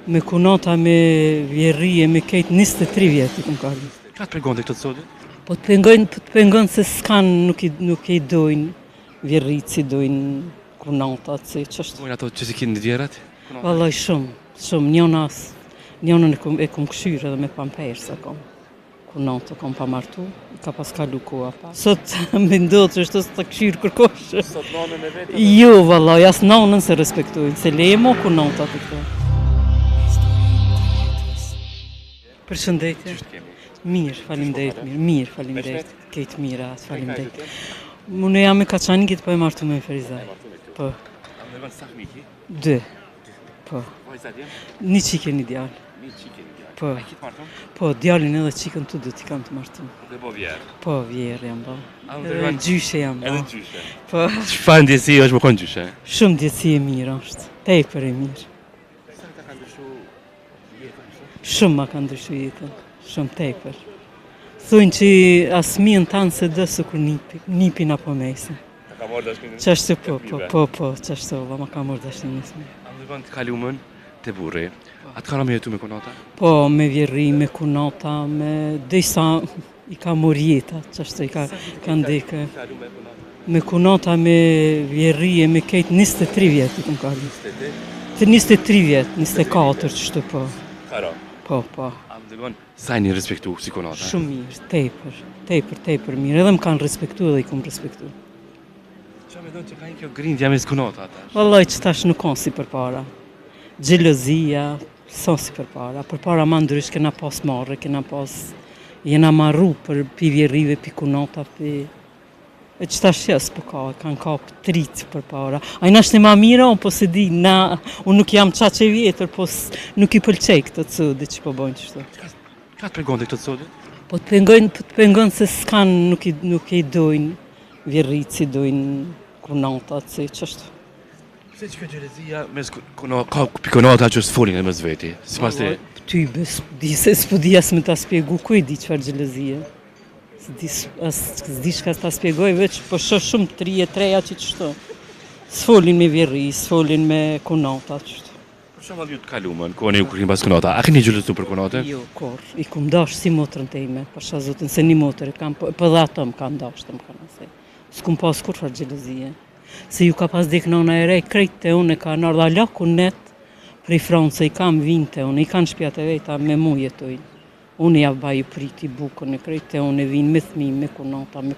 Me kunata, me vjerrije, me kejt 23 vjetë i kom kalli. Ka të pengon të këtë sotit? Po të pengon se s'kan nuk i dojnë vjerrit si dojnë kunatat, si qështë. Dojnë ato që si kinë në djerat? Vallaj shumë, njënën e kom këshyrë edhe me pampersa kom. Kunata kom pa martu, ka pas kalu koha pa. Sot më ndodhë që është të këshyrë kërkoshë. Sot nanën e vetë? Jo, vallaj, as nanën se respektojnë, se lemo kunatat e këto. Përshëndetje. Mirë, faleminderit. Kejtë mira, faleminderit. Unë jam e Kaçanikit, po e martu me Ferizaj. Po. A me vënë sa fëmiki? 2. Po. Vajzat janë? Një qike, një djalë. Një qike, një djalë. Po. A i kitë martu? Po, djalin edhe qikën të 2 t'i kam të martu. Dhe bo vjerë? Po, vjerë jam ba. A Edhe gjyshe jam ba. Edhe gjyshe? Po. Çfarë ndjesi është më konë gjyshe? Shumë ndjesi e mirë është. Tepër e mirë. Sa ta ka ndryshu jetën? Shumë ma ka ndryshu jetën. Shumë tepër. Thujnë që asmijën tanë se dësë kur nipin apo mese. Ta ka morë dashkin? Qashtu po, qashtu, ma ka morë dashkin nisme. A më vënë të kalumën të burri. A të kana me jetu me kunata? Po, me vjerri, me kunata, me disa i ka morë jeta, qashtu i ka ndekë. Me kunata, me vjerri e me kejt 23 vjetë i kom kalli. 23 vjetë, 24 qështu po. Karo? Po. A më vënë sa një respektu si kunata? Shumë mirë, tepër mirë, edhe më kanë respektu edhe i kom respektu. Qa me dhënë që ka një kjo grindja me kunata ata? Vallaj që tash nuk kanë si përpara. Gjelozia, son si përpara. Përpara ma ndrysh kena pas marrë, jena marru për pi vjerrive, pi kunata, pi... E që tash jes po kanë ka tritë përpara. A i nashtë e ma mira, unë po se di, unë nuk jam qaqe vjetër, po nuk i pëlqej këtë të sodi që po bojnë qështu. Ka të pengon të këtë sotit? Po të pengon se s'kan nuk i dojnë vjerrit si dojnë kunatat, si qështu. Pse që kjo gjelezia mes kunata që s'folin e mes veti? Si pas të... Ty s'po di as me ta spjegu, ku i di qëfar gjelezia? S'di shka ta spjegoj, veç po shoh shumë të treja që qështu. S'folin me vjerri, s'folin me kunata, qështu. Për shumë ju të kalumën, kone ju kërkin pas kunata, a keni gjëllësu për kunate? Jo, i kum dash si motrën të ime, pasha zotin, se një motër e kam, po dhe ato më kam dash të më kanë se. S'kum pas kur far gjelezia. Se ju ka pas dek nona e rej, krejt të unë e ka nërda laku net, prej Francë i kam vinë të unë, i kanë shpjat e vejta me mu jetojnë. Unë ja baju priti bukën e krejt të unë e vinë me thmi, me kunata në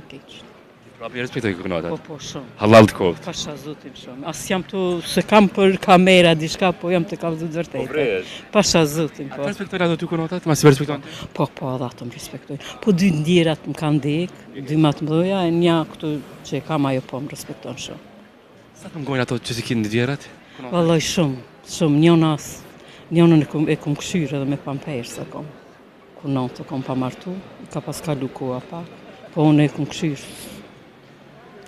keqët. Prapi respektoj kunatat? Po, shumë. Halal të kohët? Pasha zotin shumë. As jam të, se kam për kamera diçka, po jam të kam zëtë vërtejtë. Po vrejesh? Pasha zotin, po. A të respektojnë ato ty kunatat? Ma si respektojnë të? Po, edhe ato më respektojnë. Po 2 ndjerat më kanë dekë, 2 matë më doja, e një këtu që e kam ajo po më respektojnë shumë. Sa të mgojnë ato që si kinë në djerat? Vallaj shumë, njënën e kom këshyrë edhe me pampersa kom. Kunata kom pa martu, ka pas kalu koha pak, po unë e kom këshyrë.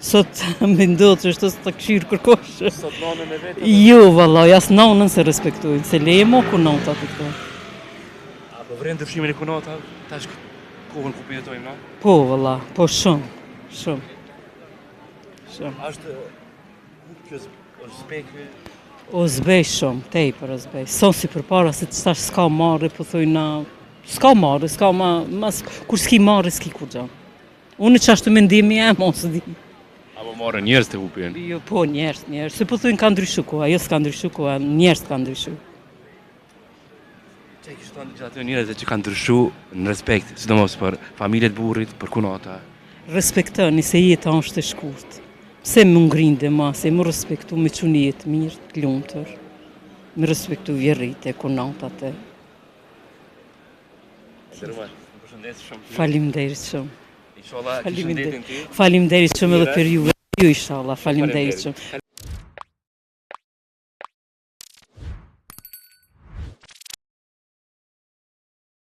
Sot më ndodhë që është të këshyrë kërkoshë. Sot nanën e vetë? Jo, vallaj, as nanën se respektojnë, se lemo kunatat e këto. A po vrenë dëfshimin e kunata, tash kohën ku përjetojmë, na? Po, vallaj, po shumë. A është kjo zbekë? O zbej shumë, tepër o zbej. Son si përpara se të tash s'ka marrë, po thujna, s'ka marrë, kur s'ki marrë, s'ki kur gjanë. Unë që ashtu mendimi e, mos di. Apo marrë njerës të hupjen? Jo, po njerës, se po thujnë ka ndryshu koha, jo s'ka ndryshu koha, njerës ka ndryshu. Që i kishtë të atë njerës që ka ndryshu në respekt, sidomos për familjet burrit, për kunata? Respektoni se jeta është e shkurt. Pse më ngrinde ma, se më respektu me qunijet mirë, të lumëtër, me respektu vjerrit e kunatat e. Faleminderit shumë. Inshallah, kishë ndetin ti? Faleminderit shumë edhe për ju, inshallah, faleminderit shumë.